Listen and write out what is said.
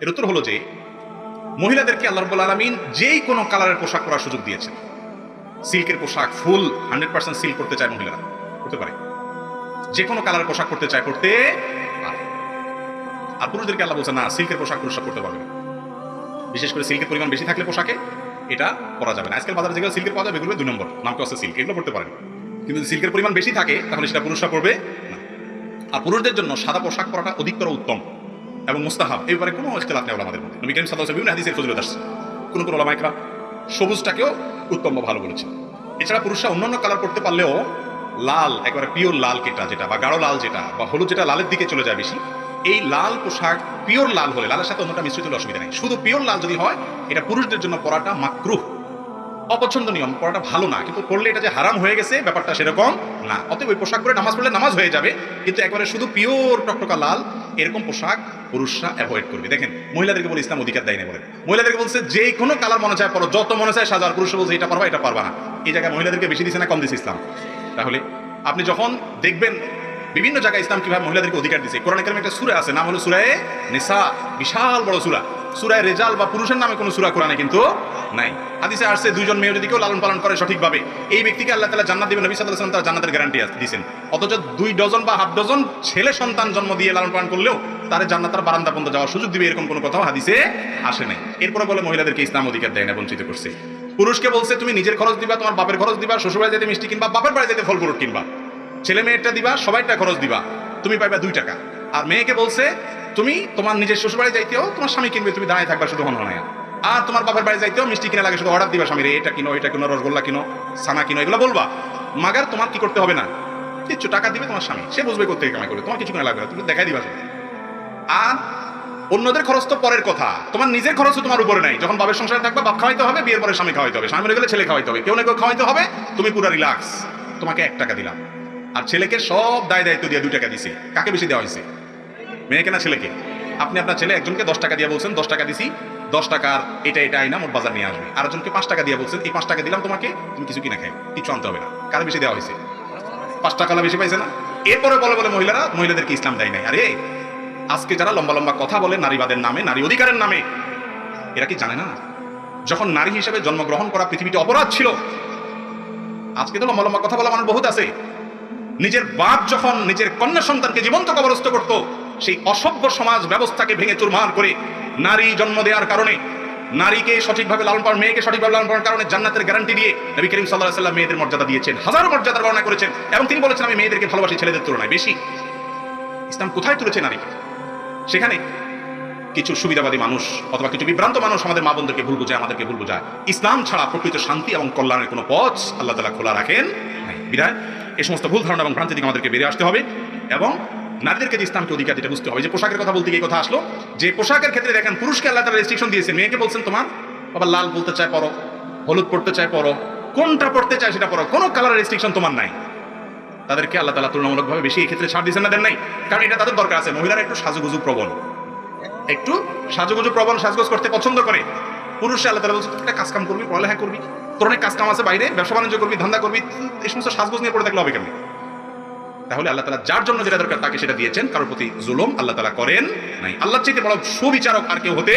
এর উত্তর হলো যে মহিলাদেরকে আল্লাহ রাব্বুল আলামিন যেই কোনো কালারের পোশাক পরার সুযোগ দিয়েছেন। সিল্কের পোশাক ফুল 100% সিল্ক করতে চায় মহিলারা, করতে পারে। যে কোনো কালারের পোশাক করতে চায়, করতে পারে। আর পুরুষদেরকে আল্লাহ বলছে না, সিল্কের পোশাক পুরুষরা করতে পারবে না। বিশেষ করে সিল্কের পরিমাণ বেশি থাকলে পোশাকে এটা পরা যাবে না। আজকাল বাজারে যেগুলো সিল্কের পাওয়া যাবে এগুলো 2 নম্বর, নামটা হচ্ছে সিল্ক, এগুলো পড়তে পারেন। কিন্তু যদি সিল্কের পরিমাণ বেশি থাকে তাহলে সেটা পুরুষরা পরবে না। আর পুরুষদের জন্য সাদা পোশাক পরাটা অধিকতর উত্তম এবং মুস্তাহাব, এই ব্যাপারে কোনো ইখতিলাফ নেই আমাদের মধ্যে। নবী করিম সাল্লাল্লাহু আলাইহি ওয়াসাল্লাম বিভিন্ন হাদিসের ফজিলত আসছে। কোনো কোনো উলামা ইকরাম সবুজটাকেও উত্তম বা ভালো বলেছেন। এছাড়া পুরুষরা অন্যান্য কালার করতে পারলেও লাল, একেবারে পিওর লাল যেটা বা গাঢ় লাল যেটা বা হলুদ যেটা লালের দিকে চলে যায় বেশি, এই লাল পোশাক পিওর লাল হলে, লালের সাথে অন্যটা মিশ্রিত হলে অসুবিধা নেই। শুধু পিওর লাল যদি হয় এটা পুরুষদের জন্য পরাটা মাকরুহ, অপছন্দনীয়, পরাটা ভালো না। কিন্তু পড়লে এটা যে হারাম হয়ে গেছে ব্যাপারটা সেরকম না। অতএব ওই পোশাক পরে নামাজ পড়লে নামাজ হয়ে যাবে, কিন্তু একবারে শুধু পিওর টকটকা লাল এরকম পোশাক পুরুষরা অ্যাভয়েড করবে। দেখেন মহিলাদেরকে বলে ইসলাম অধিকার দেয় না, বলেন মহিলাদেরকে বলছে যে কোনো কালার মনে চায় পরো, যত মনে চায় সাজার। পুরুষ বলছে এটা পারবা এটা পারবা না। এই জায়গায় মহিলাদেরকে বেশি দিছে না কম দিছে ইসলাম? তাহলে আপনি যখন দেখবেন বিভিন্ন জায়গায় ইসলাম কিভাবে মহিলাদেরকে অধিকার দিচ্ছে, কোরআনে কারিমে একটা সূরা আছে, নাম হলো সূরা নিসা, বিশাল বড় সূরা। সূরা রেজাল বা পুরুষের নামে কোনো সূরা কোরআনে কিন্তু নাই। হাদিসে আসছে 2 জন মেয়ে যদি কেউ লালন পালন করে সঠিকভাবে, এই ব্যক্তিকে আল্লাহ তাআলা জান্নাত দিবেন। নবী সাল্লাল্লাহু আলাইহি ওয়াসাল্লাম তার জান্নাতের গ্যারান্টি দিয়েছেন। অথচ 2 ডজন বা হাফ ডজন ছেলে সন্তান জন্ম দিয়ে লালন পালন করলেও তারে জান্নাতের বারান্দা পর্যন্ত যাওয়ার সুযোগ দিবে, এরকম কোনো কথাও হাদিসে আসে নাই। এরপরে বলে মহিলাদেরকে ইসলাম অধিকার দেয় না, বঞ্চিত করছে। পুরুষকে বলছে তুমি নিজের খরচ দিবা, তোমার বাপের খরচ দিবা, শ্বশুরবাড়ি যেতে মিষ্টি কিনবা, বাপের বাড়ি যেতে ফল ফ্রুট কিনবা, ছেলে মেয়েরটা দিবা, সবাইটা খরচ দিবা, তুমি পাইবা 2 টাকা। আর মেয়েকে বলছে তুমি তোমার নিজের শ্বশুরবাড়ি যাইতেও তোমার স্বামী কিনবে, তুমি দাঁড়িয়ে থাকবা শুধু হনহনায়া। আর তোমার বাপের বাড়ি যাইতেও মিষ্টি কিনা লাগে, শুধু অর্ডার দিবা স্বামীরে, এটা কিনো, এটা কিনো, রসগোল্লা কিনো, সানা কিনো, এগুলো বলবা। মাগার তোমার কি করতে হবে না, কিচ্ছু, টাকা দিবে তোমার স্বামী, সে বুঝবে কোথা থেকে কামাই করবে, তোমার কিছু কিনা লাগবে না, তুমি দেখাই দিবা। আর অন্যদের খরচ তো পরের কথা, তোমার নিজের খরচ তোমার উপরে নাই। যখন বাবার সংসারে থাকবা বাপ খাওয়াইতে হবে, বিয়ের পরে স্বামী খাওয়াইতে হবে, স্বামী মরে গেলে ছেলে খাওয়াইতে হবে, কেউ না কেউ খাওয়াইতে হবে, তুমি পুরো রিল্যাক্স। তোমাকে 1 টাকা দিলাম। আর ছেলেকে সব দায় দায়িত্ব দিয়ে 2 টাকা দিছে। কাকে বেশি দেওয়া হয়েছে, মেয়েকে না ছেলেকে? আপনি আপনার ছেলে একজনকে 10 টাকা দিয়ে বলছেন 10 টাকা দিছি, 10 টাকার এটা এটা আইনা মোট বাজার নিয়ে আসবে। আর একজনকে 5 টাকা দিয়ে বলছেন এই 5 টাকা দিলাম তোমাকে, তুমি কিছু কিনা খাই, কিছু আনতে হবে না। কারে বেশি দেওয়া হয়েছে? 5 টাকা বেশি পাইছে না? এরপরে বলে বলে মহিলাদেরকে ইসলাম দেয় নাই। আরে আজকে যারা লম্বা লম্বা কথা বলে নারীবাদের নামে, নারী অধিকারের নামে, এরা কি জানে না যখন নারী হিসেবে জন্মগ্রহণ করা পৃথিবীতে অপরাধ ছিল? আজকে তো লম্বা লম্বা কথা বলা মানুষ বহুত আছে। নিজের বাপ যখন নিজের কন্যা সন্তানকে জীবন্ত কবরস্থ করত, সেই অসভ্য সমাজ ব্যবস্থাকে ভেঙে চুরমার করে নারী জন্ম দেওয়ার কারণে, নারীকে সঠিকভাবে লালন পালন, মেয়েকে সঠিকভাবে লালন পালনের কারণে জান্নাতের গ্যারান্টি দিয়ে নবী করিম সাল্লাল্লাহু আলাইহি ওয়াসাল্লাম মেয়েদের মর্যাদা দিয়েছেন, হাজারো মর্যাদার বর্ণনা করেছেন। এবং তিনি বলেছেন আমি মেয়েদেরকে ভালোবাসি ছেলেদের তুলনায় বেশি। ইসলাম কোথায় তুলেছে নারীকে? সেখানে কিছু সুবিধাবাদী মানুষ অথবা কিছু বিভ্রান্ত মানুষ আমাদের মা বোনদেরকে ভুল বোঝায়, আমাদেরকে ভুল বোঝায়। ইসলাম ছাড়া প্রকৃত শান্তি এবং কল্যাণের কোনো পথ আল্লাহ তাআলা খোলা রাখেন নাই। বিধায় এই সমস্ত ভুল ধারণা এবং ভ্রান্তি থেকে আমাদেরকে বেরিয়ে আসতে হবে এবং নারীদেরকে যে ইসলামকে অধিকার দিতে বুঝতে হবে। যে পোশাকের কথা বলতে গিয়ে কথা আসলো, যে পোশাকের ক্ষেত্রে দেখেন পুরুষকে আল্লাহ তাআলা রেস্ট্রিকশন দিয়েছেন, মেয়েকে বলছেন তোমার বাবা লাল বলতে চায় পরো, হলুদ পড়তে চায় পরো, কোনটা পড়তে চায় সেটা পরো, কোনো কালার রেস্ট্রিকশন তোমার নাই। তাদেরকে আল্লাহ তাআলা তুলনামূলকভাবে বেশি এই ক্ষেত্রে ছাড় দিয়েছেন না, দেন নাই? কারণ এটা তাদের দরকার আছে। মহিলারা একটু সাজুগুজু প্রবণ, সাজগোজ করতে পছন্দ করে। পুরুষরা আল্লাহ তাআলা বলছে একটা কাজকাম করবি, পড়ালেখা করবি, তোর অনেক কাজকাম আছে বাইরে, ব্যবসা বাণিজ্য করবি, ধান্দা করবি, এই সমস্ত সাজগোজ নিয়ে পড়ে থাকলে হবে কেন? তাহলে আল্লাহ তাআলা যার জন্য যেটা দরকার তাকে সেটা দিয়েছেন, কারোর প্রতি জুলুম আল্লাহ তাআলা করেন নাই। আল্লাহর চাইতে বড় সুবিচারক আর কেউ হতে